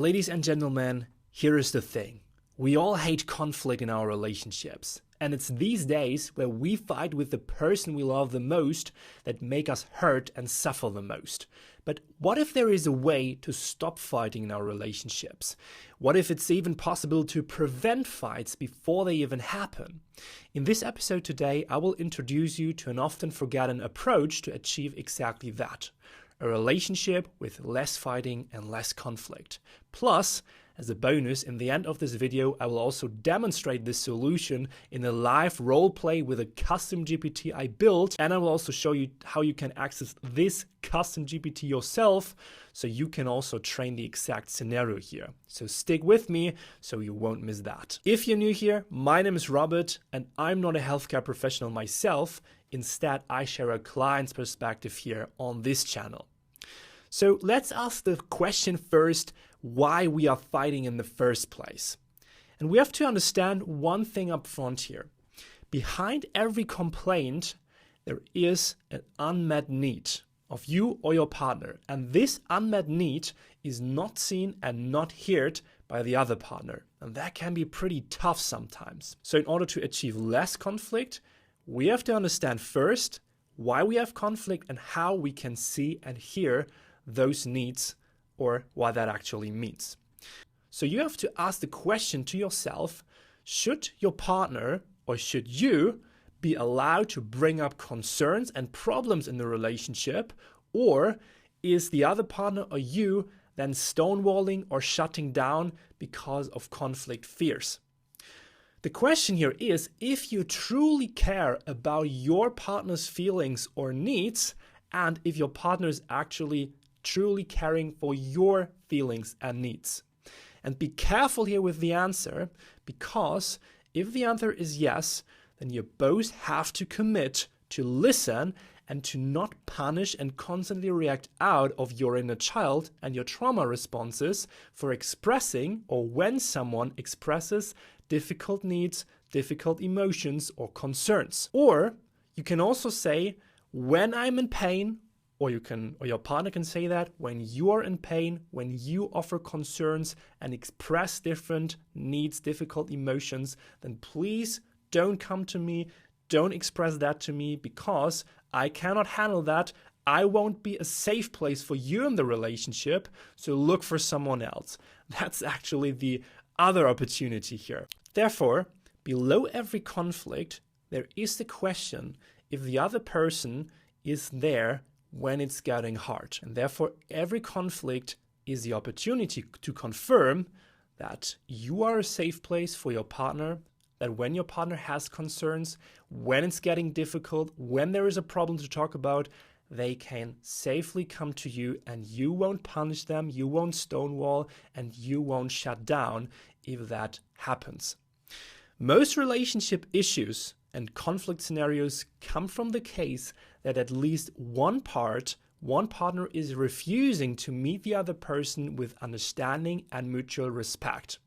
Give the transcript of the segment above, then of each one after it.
Ladies and gentlemen, here is the thing. We all hate conflict in our relationships. And it's these days where we fight with the person we love the most that make us hurt and suffer the most. But what if there is a way to stop fighting in our relationships? What if it's even possible to prevent fights before they even happen? In this episode today, I will introduce you to an often forgotten approach to achieve exactly that. A relationship with less fighting and less conflict. Plus, as a bonus, in the end of this video, I will also demonstrate this solution in a live role play with a custom GPT I built, and I will also show you how you can access this custom GPT yourself so you can also train the exact scenario here. So stick with me so you won't miss that. If you're new here, my name is Robert and I'm not a healthcare professional myself. Instead, I share a client's perspective here on this channel. So let's ask the question first, why we are fighting in the first place. And we have to understand one thing up front here. Behind every complaint, there is an unmet need of you or your partner. And this unmet need is not seen and not heard by the other partner. And that can be pretty tough sometimes. So in order to achieve less conflict, we have to understand first why we have conflict and how we can see and hear those needs or what that actually means. So you have to ask the question to yourself, should your partner or should you be allowed to bring up concerns and problems in the relationship, or is the other partner or you then stonewalling or shutting down because of conflict fears? The question here is, if you truly care about your partner's feelings or needs, and if your partner is actually truly caring for your feelings and needs. And be careful here with the answer, because if the answer is yes, then you both have to commit to listen and to not punish and constantly react out of your inner child and your trauma responses for expressing or when someone expresses difficult needs, difficult emotions or concerns. Or you can also say, when I'm in pain, or your partner can say that when you are in pain, when you offer concerns and express different needs, difficult emotions, then please don't come to me, don't express that to me, because I cannot handle that. I won't be a safe place for you in the relationship, so look for someone else. That's actually the other opportunity here. Therefore, below every conflict, there is the question if the other person is there when it's getting hard. And therefore, every conflict is the opportunity to confirm that you are a safe place for your partner, that when your partner has concerns, when it's getting difficult, when there is a problem to talk about, they can safely come to you and you won't punish them, you won't stonewall, and you won't shut down if that happens. Most relationship issues and conflict scenarios come from the case that at least one partner is refusing to meet the other person with understanding and mutual respect.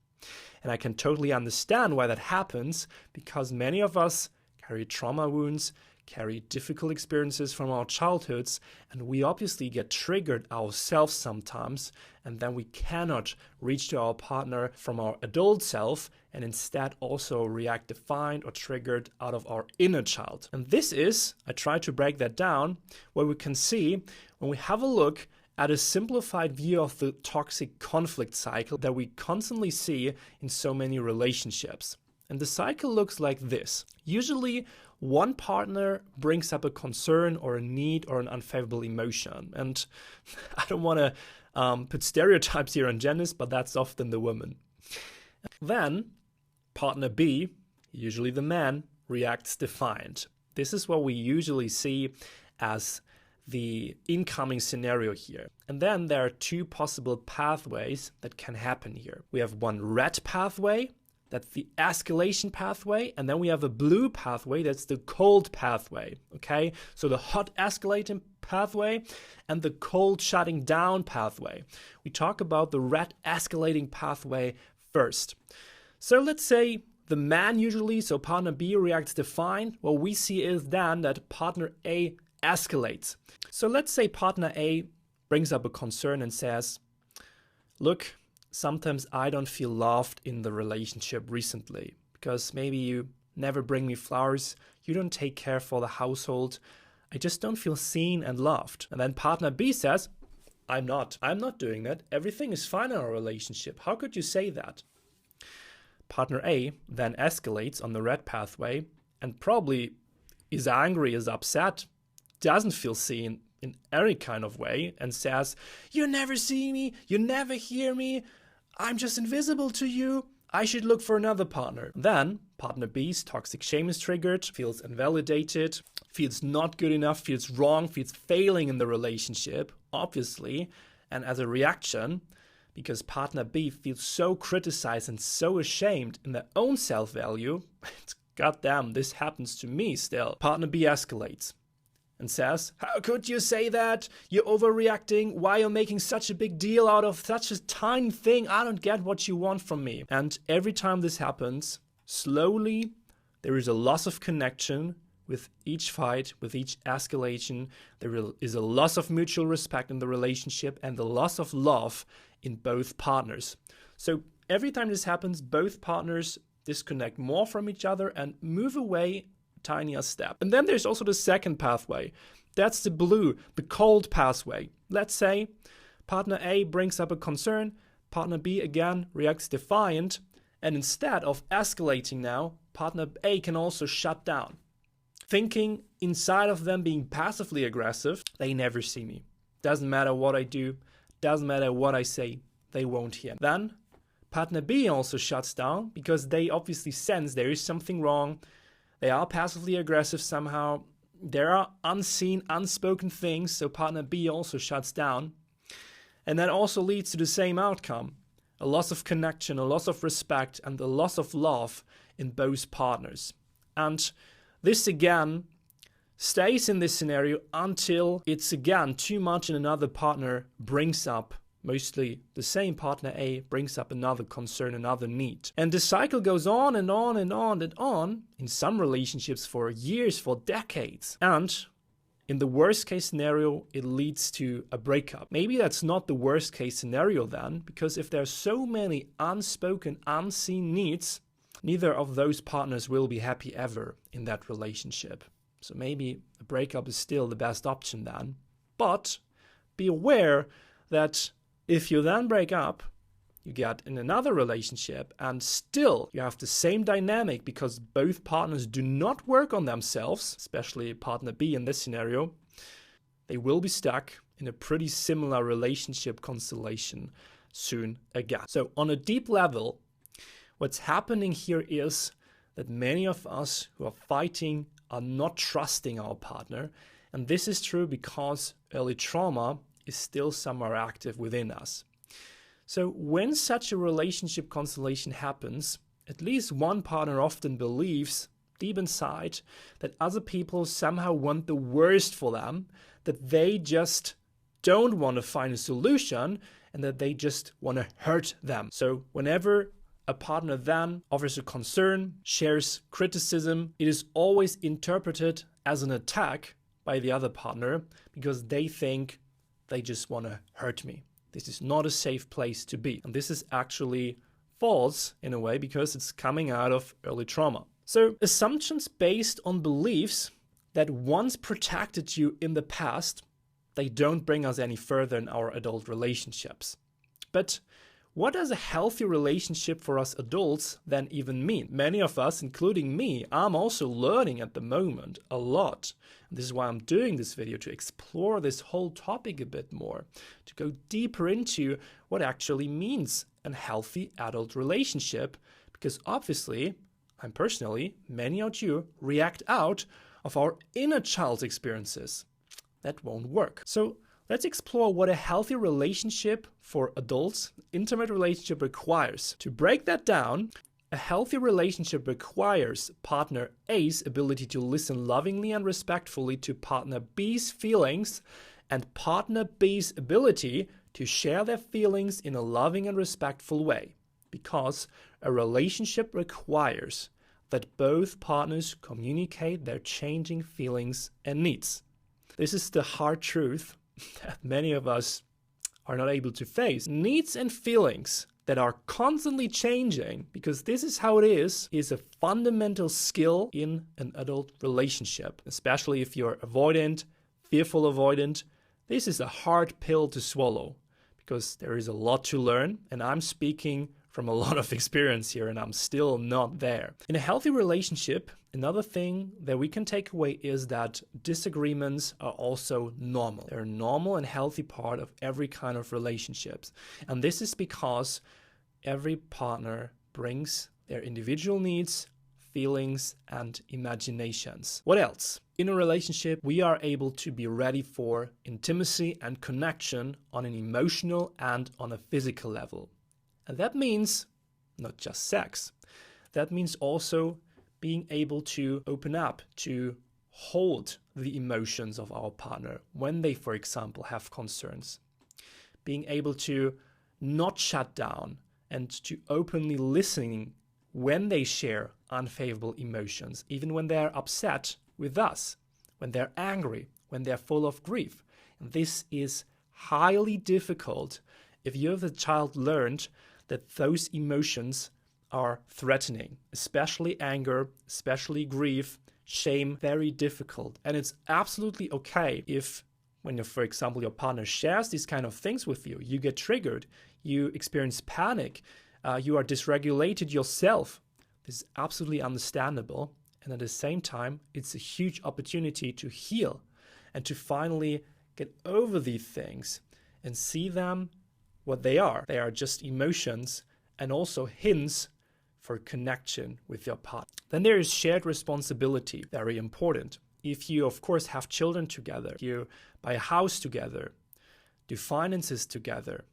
And I can totally understand why that happens, because many of us carry trauma wounds, carry difficult experiences from our childhoods, and we obviously get triggered ourselves sometimes, and then we cannot reach to our partner from our adult self and instead also react defined or triggered out of our inner child. And this is, I try to break that down, where we can see when we have a look at a simplified view of the toxic conflict cycle that we constantly see in so many relationships. And the cycle looks like this. Usually, one partner brings up a concern or a need or an unfavorable emotion. And I don't want to put stereotypes here on genders, but that's often the woman. Then, partner B, usually the man, reacts defiant. This is what we usually see as the incoming scenario here. And then there are two possible pathways that can happen here. We have one red pathway, that's the escalation pathway, and then we have a blue pathway, that's the cold pathway, okay? So the hot escalating pathway and the cold shutting down pathway. We talk about the red escalating pathway first. So let's say the man usually, so partner B reacts defiant. What we see is then that partner A escalates. So let's say partner A brings up a concern and says, look, sometimes I don't feel loved in the relationship recently because maybe you never bring me flowers, you don't take care for the household, I just don't feel seen and loved. And then partner B says, I'm not doing that. Everything is fine in our relationship. How could you say that? Partner A then escalates on the red pathway and probably is angry, is upset, doesn't feel seen in any kind of way and says, you never see me, you never hear me, I'm just invisible to you, I should look for another partner. Then partner B's toxic shame is triggered, feels invalidated, feels not good enough, feels wrong, feels failing in the relationship, obviously. And as a reaction, because partner B feels so criticized and so ashamed in their own self-value, it's goddamn, this happens to me still. Partner B escalates and says, how could you say that? You're overreacting. Why are you making such a big deal out of such a tiny thing? I don't get what you want from me. And every time this happens, slowly there is a loss of connection with each fight, with each escalation. There is a loss of mutual respect in the relationship and the loss of love in both partners. So every time this happens, both partners disconnect more from each other and move away tinier step. And then there's also the second pathway. That's the blue, the cold pathway. Let's say partner A brings up a concern, partner B again reacts defiant, and instead of escalating now, partner A can also shut down. Thinking inside of them being passively aggressive, they never see me. Doesn't matter what I do, doesn't matter what I say, they won't hear. Then partner B also shuts down because they obviously sense there is something wrong. They are passively aggressive somehow. There are unseen, unspoken things, so partner B also shuts down. And that also leads to the same outcome. A loss of connection, a loss of respect, and a loss of love in both partners. And this again stays in this scenario until it's again too much and another partner brings up, mostly the same partner A brings up another concern, another need. And the cycle goes on and on and on and on, in some relationships for years, for decades. And in the worst case scenario, it leads to a breakup. Maybe that's not the worst case scenario then, because if there are so many unspoken, unseen needs, neither of those partners will be happy ever in that relationship. So maybe a breakup is still the best option then. But be aware that if you then break up, you get in another relationship and still you have the same dynamic because both partners do not work on themselves, especially partner B in this scenario, they will be stuck in a pretty similar relationship constellation soon again. So on a deep level, what's happening here is that many of us who are fighting are not trusting our partner. And this is true because early trauma is still somewhere active within us. So when such a relationship constellation happens, at least one partner often believes deep inside that other people somehow want the worst for them, that they just don't want to find a solution and that they just want to hurt them. So whenever a partner then offers a concern, shares criticism, it is always interpreted as an attack by the other partner because they think they just want to hurt me. This is not a safe place to be. And this is actually false in a way because it's coming out of early trauma. So assumptions based on beliefs that once protected you in the past, they don't bring us any further in our adult relationships. But what does a healthy relationship for us adults then even mean? Many of us, including me, I'm also learning at the moment a lot. And this is why I'm doing this video, to explore this whole topic a bit more, to go deeper into what actually means a healthy adult relationship. Because obviously, I'm personally, many of you react out of our inner child experiences. That won't work. So let's explore what a healthy relationship for adults, intimate relationship, requires. To break that down, a healthy relationship requires partner A's ability to listen lovingly and respectfully to partner B's feelings and partner B's ability to share their feelings in a loving and respectful way. Because a relationship requires that both partners communicate their changing feelings and needs. This is the hard truth that many of us are not able to face. Needs and feelings that are constantly changing, because this is how it is a fundamental skill in an adult relationship, especially if you're avoidant, fearful avoidant. This is a hard pill to swallow because there is a lot to learn, and I'm speaking from a lot of experience here, and I'm still not there. In a healthy relationship, another thing that we can take away is that disagreements are also normal. They're a normal and healthy part of every kind of relationships. And this is because every partner brings their individual needs, feelings, and imaginations. What else? In a relationship, we are able to be ready for intimacy and connection on an emotional and on a physical level. And that means not just sex. That means also being able to open up, to hold the emotions of our partner when they, for example, have concerns. Being able to not shut down and to openly listening when they share unfavorable emotions, even when they're upset with us, when they're angry, when they're full of grief. And this is highly difficult if you as a child learned that those emotions are threatening, especially anger, especially grief, shame, very difficult. And it's absolutely okay if, when for example, your partner shares these kind of things with you, you get triggered, you experience panic, you are dysregulated yourself. This is absolutely understandable. And at the same time, it's a huge opportunity to heal and to finally get over these things and see them what they are. They are just emotions and also hints for connection with your partner. Then there is shared responsibility, very important. If you, of course, have children together, you buy a house together, do finances together,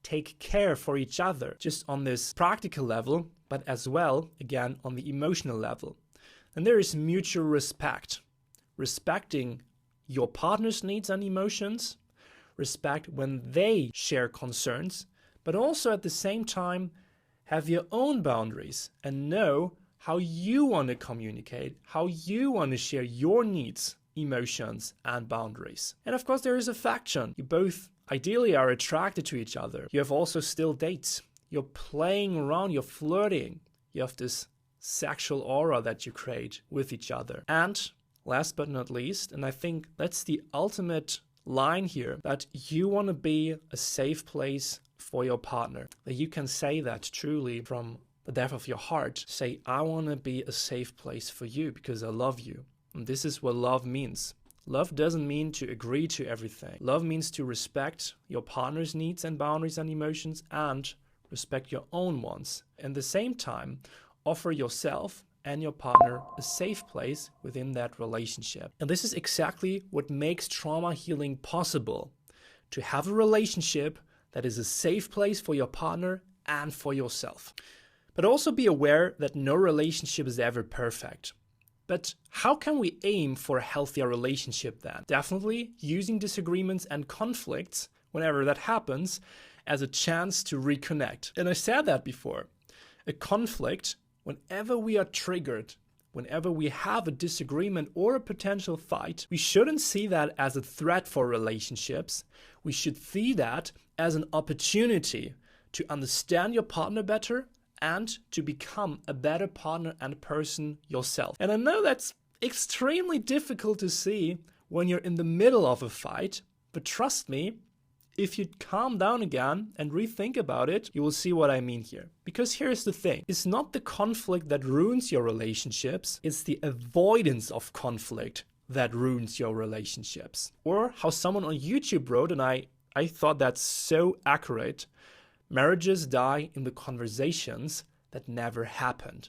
take care for each other, just on this practical level, but as well, again, on the emotional level. And there is mutual respect, respecting your partner's needs and emotions, respect when they share concerns, but also at the same time have your own boundaries and know how you want to communicate, how you want to share your needs, emotions, and boundaries. And of course, there is affection. You both ideally are attracted to each other. You have also still dates. You're playing around, you're flirting. You have this sexual aura that you create with each other. And last but not least, and I think that's the ultimate line here, that you want to be a safe place for your partner, that you can say that truly from the depth of your heart. Say, I want to be a safe place for you because I love you. And this is what love means. Love doesn't mean to agree to everything. Love means to respect your partner's needs and boundaries and emotions and respect your own ones. At the same time, offer yourself and your partner a safe place within that relationship. And this is exactly what makes trauma healing possible. To have a relationship that is a safe place for your partner and for yourself. But also be aware that no relationship is ever perfect. But how can we aim for a healthier relationship then? Definitely using disagreements and conflicts, whenever that happens, as a chance to reconnect. And I said that before. A conflict, whenever we are triggered, whenever we have a disagreement or a potential fight, we shouldn't see that as a threat for relationships. We should see that as an opportunity to understand your partner better and to become a better partner and person yourself. And I know that's extremely difficult to see when you're in the middle of a fight, but trust me, if you calm down again and rethink about it, you will see what I mean here. Because here's the thing. It's not the conflict that ruins your relationships. It's the avoidance of conflict that ruins your relationships. Or how someone on YouTube wrote, and I thought that's so accurate, marriages die in the conversations that never happened.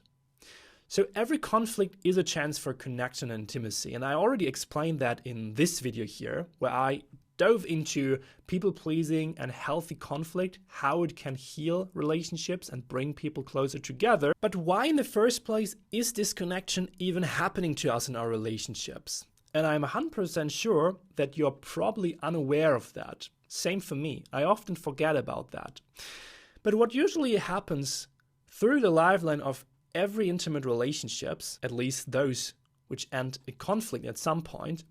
So every conflict is a chance for connection and intimacy. And I already explained that in this video here, where I dove into people-pleasing and healthy conflict, how it can heal relationships and bring people closer together. But why in the first place is disconnection even happening to us in our relationships? And I'm 100% sure that you're probably unaware of that. Same for me. I often forget about that. But what usually happens through the lifeline of every intimate relationships, at least those which end in conflict at some point,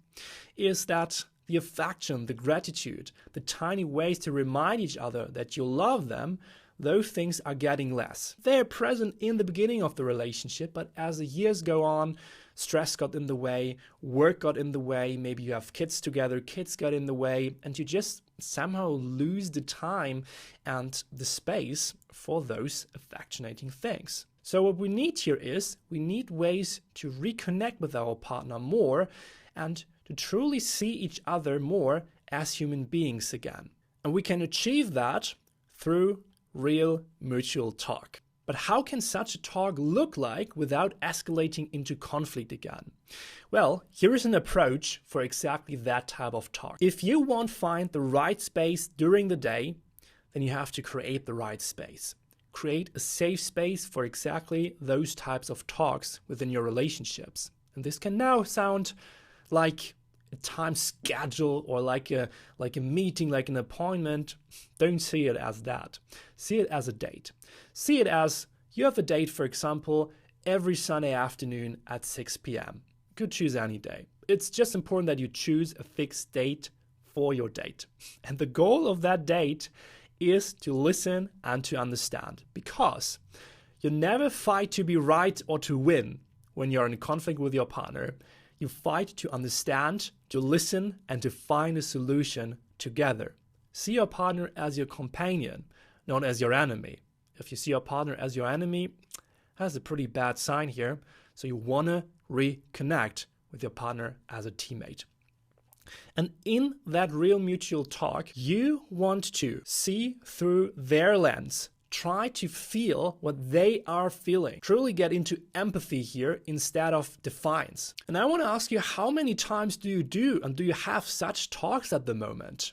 is that the affection, the gratitude, the tiny ways to remind each other that you love them those things are getting less. They're present in the beginning of the relationship, but as the years go on, stress got in the way, work got in the way, maybe you have kids together, kids got in the way, and you just somehow lose the time and the space for those affectionating things. So what we need here is, we need ways to reconnect with our partner more and to truly see each other more as human beings again. And we can achieve that through real mutual talk. But how can such a talk look like without escalating into conflict again? Well, here is an approach for exactly that type of talk. If you won't find the right space during the day, then you have to create the right space. Create a safe space for exactly those types of talks within your relationships. And this can now sound like a time schedule or like a meeting, like an appointment. Don't see it as that. See it as a date. See it as you have a date, for example, every Sunday afternoon at 6 p.m. You could choose any day. It's just important that you choose a fixed date for your date. And the goal of that date is to listen and to understand, because you never fight to be right or to win when you're in conflict with your partner. You fight to understand, to listen, and to find a solution together. See your partner as your companion, not as your enemy. If you see your partner as your enemy, that's a pretty bad sign here. So you want to reconnect with your partner as a teammate. And in that real mutual talk, you want to see through their lens. Try to feel what they are feeling. Truly get into empathy here instead of defiance. And I want to ask you, how many times do you do and do you have such talks at the moment?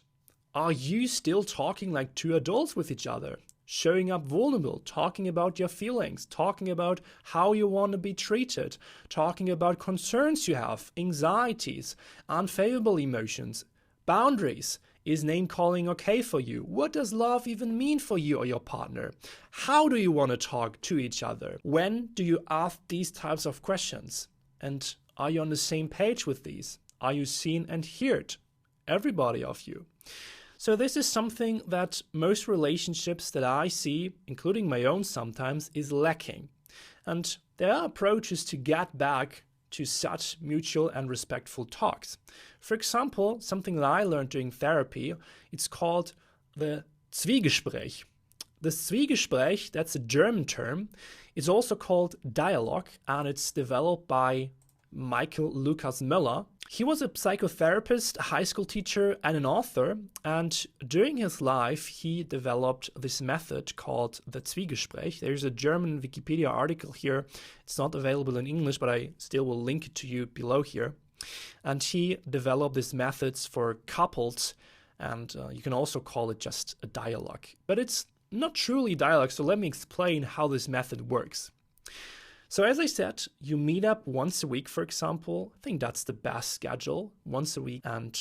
Are you still talking like two adults with each other? Showing up vulnerable, talking about your feelings, talking about how you want to be treated, talking about concerns you have, anxieties, unfavorable emotions, boundaries. Is name calling okay for you? What does love even mean for you or your partner? How do you want to talk to each other? When do you ask these types of questions? And are you on the same page with these? Are you seen and heard? Everybody of you. So this is something that most relationships that I see, including my own sometimes, is lacking. And there are approaches to get back to such mutual and respectful talks. For example, something that I learned during therapy, it's called the Zwiegespräch. The Zwiegespräch, that's a German term, is also called dialogue, and it's developed by Michael Lucas Möller. He was a psychotherapist, a high school teacher, and an author, and during his life he developed this method called the Zwiegespräch. There's a German Wikipedia article here. It's not available in English, but I still will link it to you below here. And he developed these methods for couples, and you can also call it just a dialogue. But it's not truly dialogue, so let me explain how this method works. So as I said, you meet up once a week, for example. I think that's the best schedule, once a week. And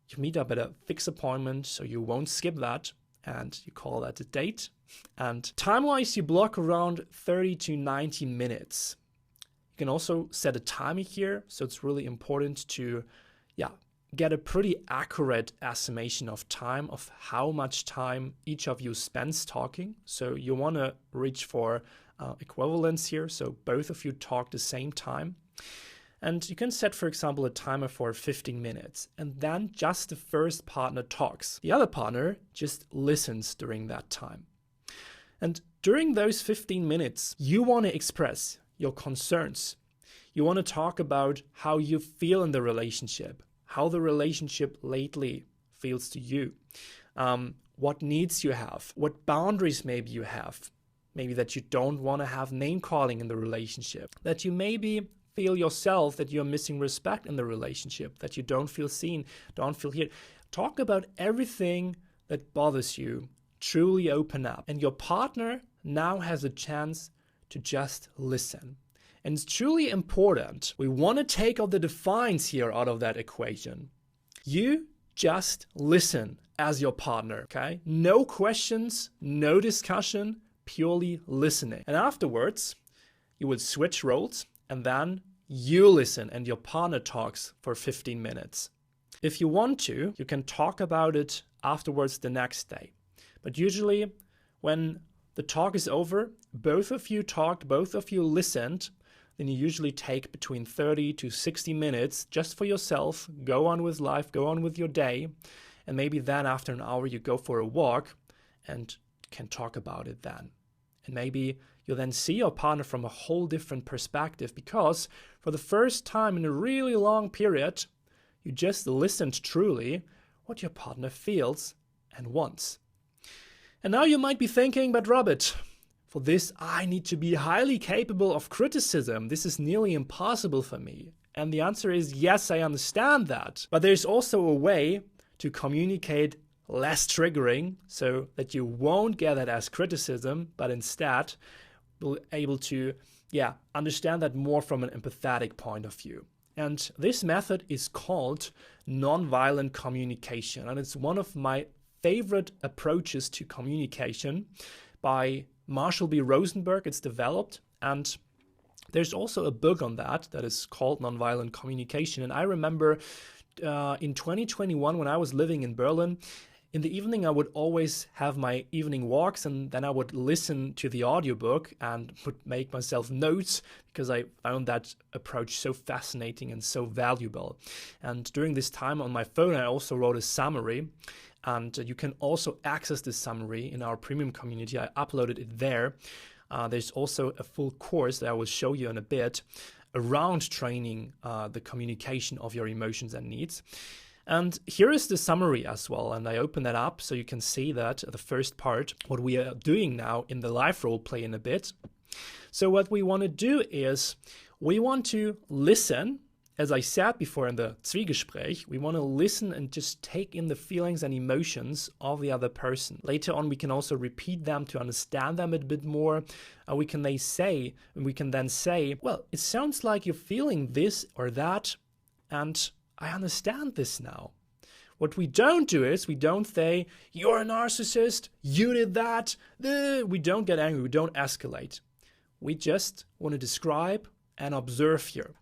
you meet up at a fixed appointment, so you won't skip that. And you call that a date. And time-wise, you block around 30 to 90 minutes. You can also set a timer here. So it's really important to get a pretty accurate estimation of time, of how much time each of you spends talking. So you want to reach for equivalence here, so both of you talk the same time. And you can set, for example, a timer for 15 minutes, and then just the first partner talks. The other partner just listens during that time. And during those 15 minutes, you want to express your concerns. You want to talk about how you feel in the relationship, how the relationship lately feels to you, what needs you have, what boundaries maybe you have. Maybe that you don't want to have name calling in the relationship, that you maybe feel yourself that you're missing respect in the relationship, that you don't feel seen, don't feel heard. Talk about everything that bothers you. Truly open up. And your partner now has a chance to just listen. And it's truly important. We want to take out the defiance here out of that equation. You just listen as your partner, okay? No questions, no discussion, purely listening. And afterwards, you will switch roles, and then you listen and your partner talks for 15 minutes. If you want to, you can talk about it afterwards the next day. But usually when the talk is over, both of you talked, both of you listened, then you usually take between 30 to 60 minutes just for yourself, go on with life, go on with your day, and maybe then after an hour you go for a walk and can talk about it then. And maybe you'll then see your partner from a whole different perspective, because for the first time in a really long period, you just listened truly what your partner feels and wants. And now you might be thinking, but Robert, for this I need to be highly capable of criticism. This is nearly impossible for me. And the answer is yes, I understand that. But there's also a way to communicate less triggering so that you won't get that as criticism, but instead will able to understand that more from an empathetic point of view. And this method is called nonviolent communication. And it's one of my favorite approaches to communication by Marshall B. Rosenberg. It's developed, and there's also a book on that is called Nonviolent Communication. And I remember in 2021, when I was living in Berlin, in the evening I would always have my evening walks, and then I would listen to the audiobook and would make myself notes because I found that approach so fascinating and so valuable. And during this time on my phone, I also wrote a summary. And you can also access this summary in our premium community. I uploaded it there. There's also a full course that I will show you in a bit around training the communication of your emotions and needs. And here is the summary as well. And I open that up so you can see that the first part, what we are doing now in the live role play in a bit. So what we want to do is we want to listen. As I said before in the Zwiegespräch, we want to listen and just take in the feelings and emotions of the other person. Later on, we can also repeat them to understand them a bit more. We can then say, well, it sounds like you're feeling this or that, and I understand this now. What we don't do is we don't say, you're a narcissist, you did that. We don't get angry, we don't escalate. We just want to describe and observe here.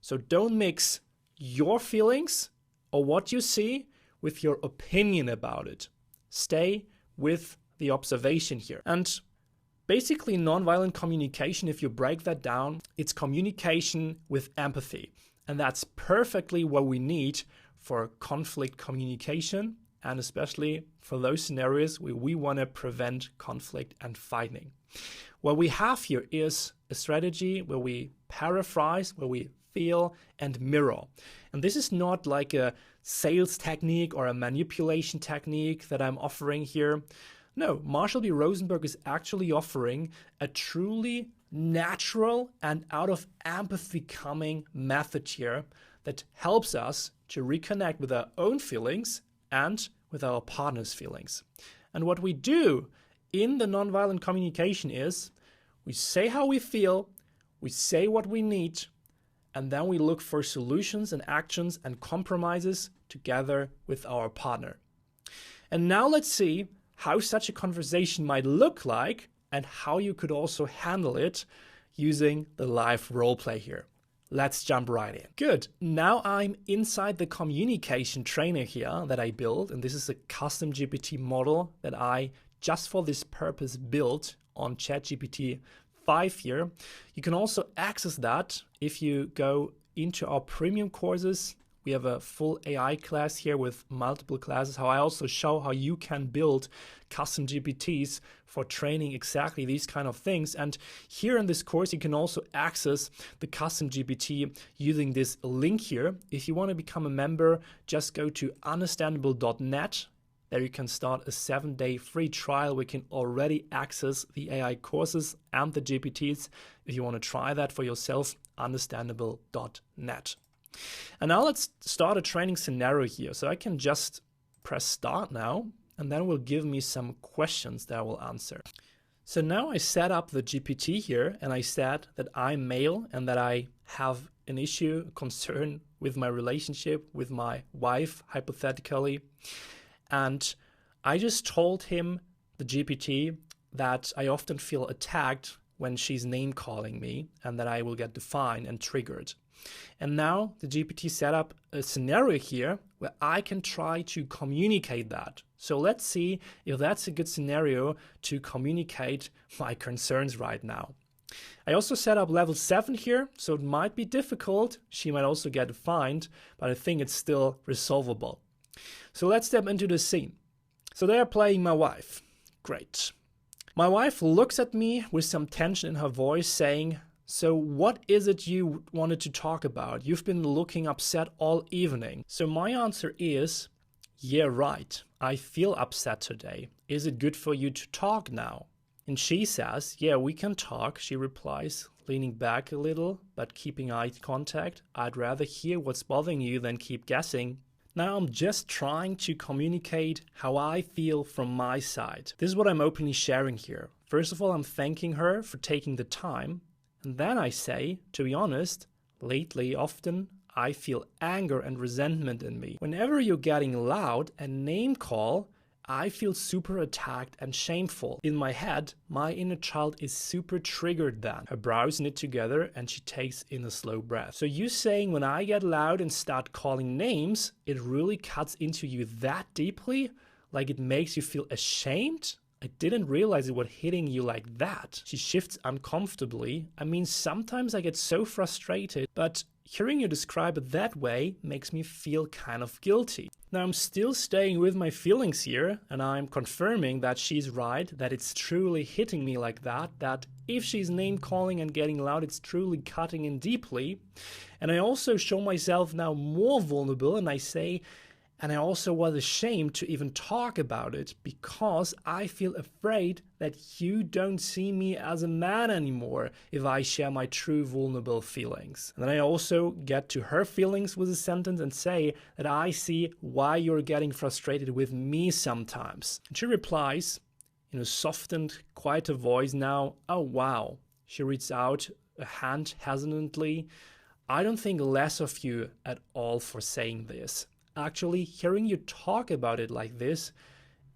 So don't mix your feelings or what you see with your opinion about it. Stay with the observation here. And basically nonviolent communication, if you break that down, it's communication with empathy. And that's perfectly what we need for conflict communication, and especially for those scenarios where we want to prevent conflict and fighting. What we have here is a strategy where we paraphrase, where we feel and mirror. And this is not like a sales technique or a manipulation technique that I'm offering here. No, Marshall B. Rosenberg is actually offering a truly natural and out of empathy coming method here that helps us to reconnect with our own feelings and with our partner's feelings. And what we do in the nonviolent communication is we say how we feel, we say what we need, and then we look for solutions and actions and compromises together with our partner. And now let's see how such a conversation might look like and how you could also handle it using the live role play here. Let's jump right in. Good. Now I'm inside the communication trainer here that I built, and this is a custom GPT model that I just for this purpose built on ChatGPT 5 here. You can also access that if you go into our premium courses. We have a full AI class here with multiple classes, how I also show how you can build custom GPTs for training exactly these kind of things. And here in this course, you can also access the custom GPT using this link here. If you want to become a member, just go to understandable.net. There you can start a 7-day free trial. We can already access the AI courses and the GPTs. If you want to try that for yourself, understandable.net. And now let's start a training scenario here. So I can just press start now, and then it will give me some questions that I will answer. So now I set up the GPT here, and I said that I'm male and that I have an issue, a concern with my relationship with my wife, hypothetically. And I just told him, the GPT, that I often feel attacked when she's name calling me and that I will get defined and triggered. And now the GPT set up a scenario here where I can try to communicate that. So let's see if that's a good scenario to communicate my concerns right now. I also set up level 7 here, so it might be difficult. She might also get fined, but I think it's still resolvable. So let's step into the scene. So they are playing my wife. Great. My wife looks at me with some tension in her voice saying, "So what is it you wanted to talk about? You've been looking upset all evening." So my answer is, "Yeah, right. I feel upset today. Is it good for you to talk now?" And she says, "Yeah, we can talk," she replies, leaning back a little, but keeping eye contact. "I'd rather hear what's bothering you than keep guessing." Now I'm just trying to communicate how I feel from my side. This is what I'm openly sharing here. First of all, I'm thanking her for taking the time. And then I say, to be honest, lately often I feel anger and resentment in me. Whenever you're getting loud and name call, I feel super attacked and shameful. In my head, my inner child is super triggered then. Her brows knit together and she takes in a slow breath. So you saying when I get loud and start calling names, it really cuts into you that deeply? Like it makes you feel ashamed? I didn't realize it was hitting you like that. She shifts uncomfortably. I mean, sometimes I get so frustrated, but hearing you describe it that way makes me feel kind of guilty. Now I'm still staying with my feelings here, and I'm confirming that she's right, that it's truly hitting me like that if she's name calling and getting loud, it's truly cutting in deeply. And I also show myself now more vulnerable, and I say, and I also was ashamed to even talk about it because I feel afraid that you don't see me as a man anymore if I share my true vulnerable feelings. And then I also get to her feelings with a sentence and say that I see why you're getting frustrated with me sometimes. And she replies in a softened, quieter voice now, "Oh wow." She reaches out a hand hesitantly. "I don't think less of you at all for saying this. Actually, hearing you talk about it like this,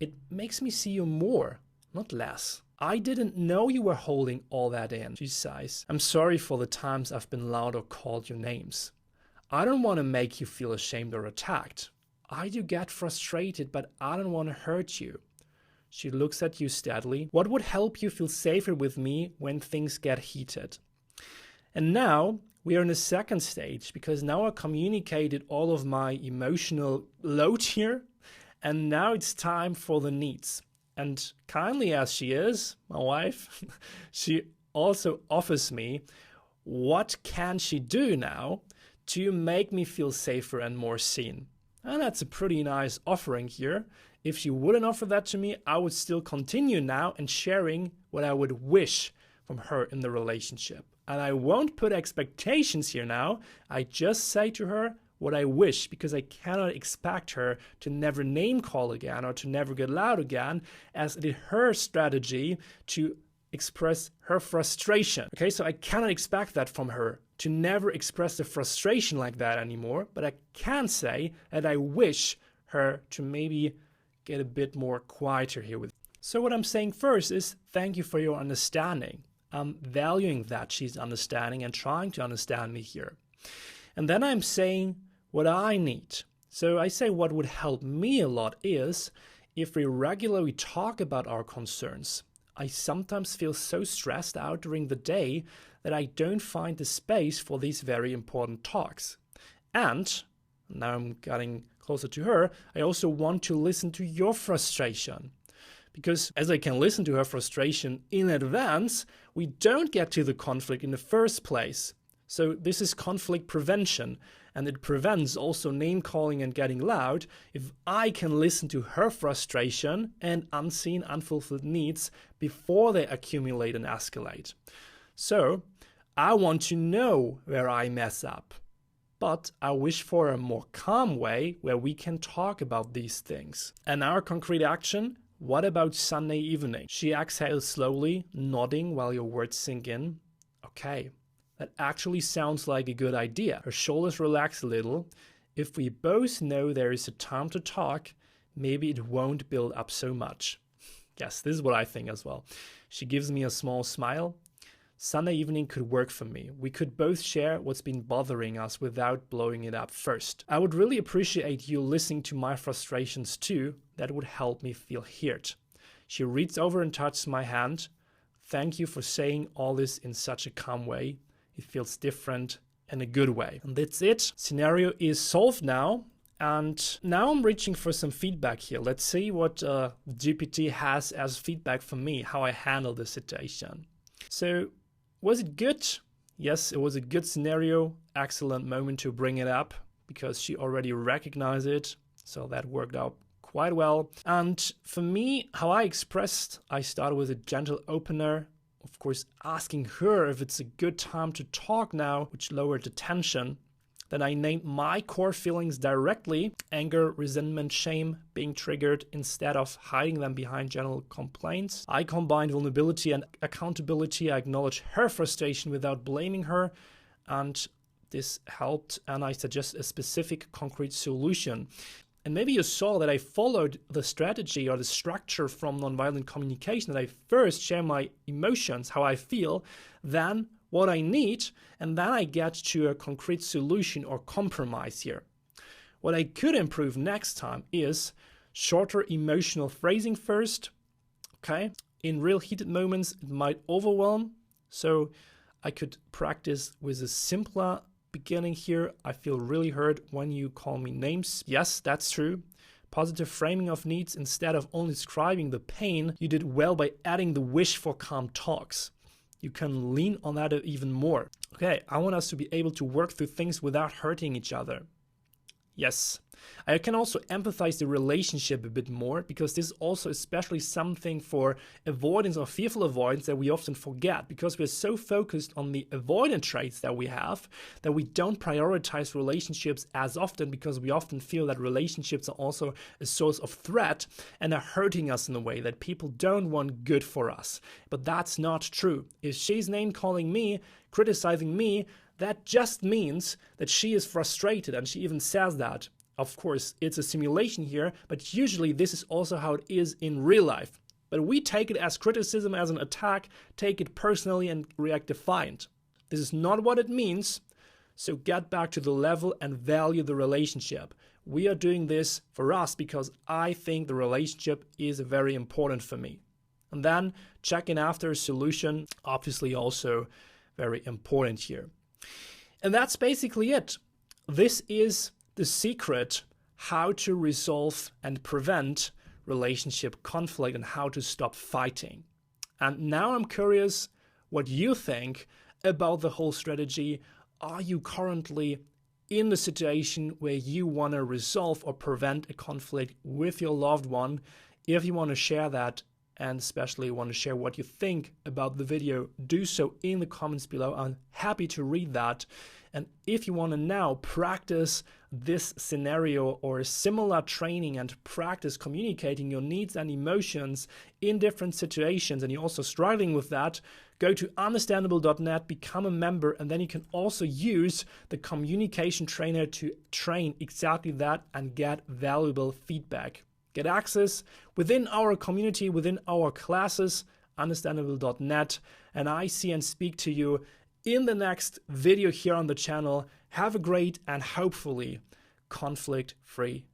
it makes me see you more, not less. I didn't know you were holding all that in," she sighs. "I'm sorry for the times I've been loud or called you names. I don't want to make you feel ashamed or attacked. I do get frustrated, but I don't want to hurt you." She looks at you steadily. "What would help you feel safer with me when things get heated?" And now we are in the second stage because now I communicated all of my emotional load here, and now it's time for the needs. And kindly as she is, my wife, she also offers me what can she do now to make me feel safer and more seen. And that's a pretty nice offering here. If she wouldn't offer that to me, I would still continue now and sharing what I would wish from her in the relationship. And I won't put expectations here now. I just say to her what I wish, because I cannot expect her to never name call again or to never get loud again, as it is her strategy to express her frustration. Okay, so I cannot expect that from her, to never express the frustration like that anymore, but I can say that I wish her to maybe get a bit more quieter here with. So what I'm saying first is thank you for your understanding. I'm valuing that she's understanding and trying to understand me here. And then I'm saying what I need. So I say what would help me a lot is if we regularly talk about our concerns. I sometimes feel so stressed out during the day that I don't find the space for these very important talks. And now I'm getting closer to her, I also want to listen to your frustration. Because as I can listen to her frustration in advance, we don't get to the conflict in the first place. So this is conflict prevention, and it prevents also name calling and getting loud if I can listen to her frustration and unseen, unfulfilled needs before they accumulate and escalate. So I want to know where I mess up, but I wish for a more calm way where we can talk about these things. And our concrete action: what about Sunday evening? She exhales slowly, nodding while your words sink in. Okay, that actually sounds like a good idea. Her shoulders relax a little. If we both know there is a time to talk, maybe it won't build up so much. Yes, this is what I think as well. She gives me a small smile. Sunday evening could work for me. We could both share what's been bothering us without blowing it up first. I would really appreciate you listening to my frustrations too. That would help me feel heard. She reads over and touches my hand. Thank you for saying all this in such a calm way. It feels different in a good way. And that's it. Scenario is solved now. And now I'm reaching for some feedback here. Let's see what GPT has as feedback for me, how I handle the situation. So, was it good? Yes, it was a good scenario. Excellent moment to bring it up because she already recognized it. So that worked out quite well. And for me, how I expressed, I started with a gentle opener. Of course, asking her if it's a good time to talk now, which lowered the tension. Then I named my core feelings directly, anger, resentment, shame being triggered instead of hiding them behind general complaints. I combined vulnerability and accountability. I acknowledged her frustration without blaming her, and this helped, and I suggested a specific concrete solution. And maybe you saw that I followed the strategy or the structure from nonviolent communication, that I first share my emotions, how I feel, then what I need, and then I get to a concrete solution or compromise here. What I could improve next time is shorter emotional phrasing first. Okay, in real heated moments, it might overwhelm. So I could practice with a simpler beginning here. I feel really hurt when you call me names. Yes, that's true. Positive framing of needs instead of only describing the pain. You did well by adding the wish for calm talks. You can lean on that even more. Okay, I want us to be able to work through things without hurting each other. Yes. I can also empathize the relationship a bit more because this is also especially something for avoidance or fearful avoidance that we often forget because we're so focused on the avoidant traits that we have that we don't prioritize relationships as often because we often feel that relationships are also a source of threat and are hurting us in a way that people don't want good for us. But that's not true. If she's name calling me, criticizing me, that just means that she is frustrated, and she even says that. Of course, it's a simulation here, but usually this is also how it is in real life. But we take it as criticism, as an attack, take it personally and react defiant. This is not what it means, so get back to the level and value the relationship. We are doing this for us because I think the relationship is very important for me. And then check in after a solution, obviously also very important here. And that's basically it. This is the secret how to resolve and prevent relationship conflict and how to stop fighting. And now I'm curious what you think about the whole strategy. Are you currently in the situation where you want to resolve or prevent a conflict with your loved one? If you want to share that, and especially want to share what you think about the video, do so in the comments below. I'm happy to read that. And if you want to now practice this scenario or similar training and practice communicating your needs and emotions in different situations, and you're also struggling with that, go to understandable.net, become a member, and then you can also use the communication trainer to train exactly that and get valuable feedback. Get access within our community, within our classes, understandable.net. And I see and speak to you in the next video here on the channel. Have a great and hopefully conflict-free